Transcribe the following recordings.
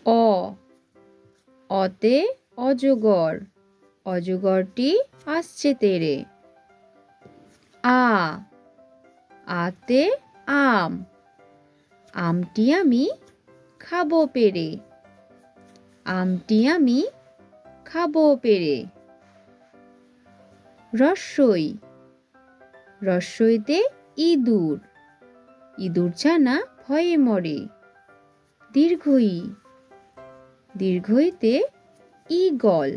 অ অতে অজগর, অজগরটি আসছে তেড়ে। আ আতে আম, আমটি আমি খাবো পেড়ে, আমটি আমি খাবো পেড়ে। রস্বই রস্বইতে ইঁদুর, ইঁদুর ছানা ভয়ে মরে। দীর্ঘই দীর্ঘইতে ঈগল,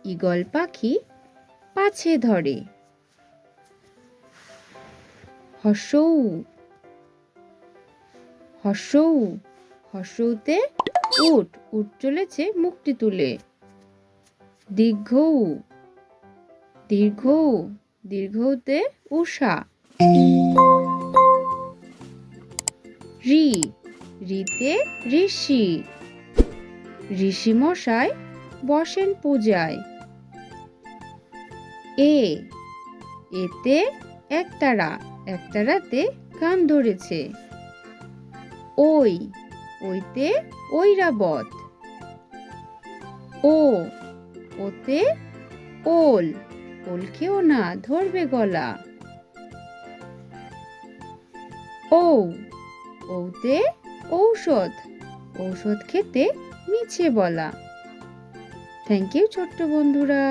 ঈগল পাখি পাছে ধরে। হর্ষৌ হর্ষৌ হর্ষৌতে উট, উট চলেছে মুখটি তুলে। দীর্ঘৌ দীর্ঘৌ দীর্ঘৌতে উষা। ঋ ঋতে ঋষি, ঋষি মশাই বসেন পূজায়। এ এতে একতারা, একতারাতে কান ধরেছে। ওই ওইতে ঐরাবত, ও ওতে ওল, ওল খেও না ধরবে গলা। ঔ ঔতে ঔষধ, ঔষধ খেতে মিছে বলা। থ্যাংক ইউ ছোট্ট বন্ধুরা।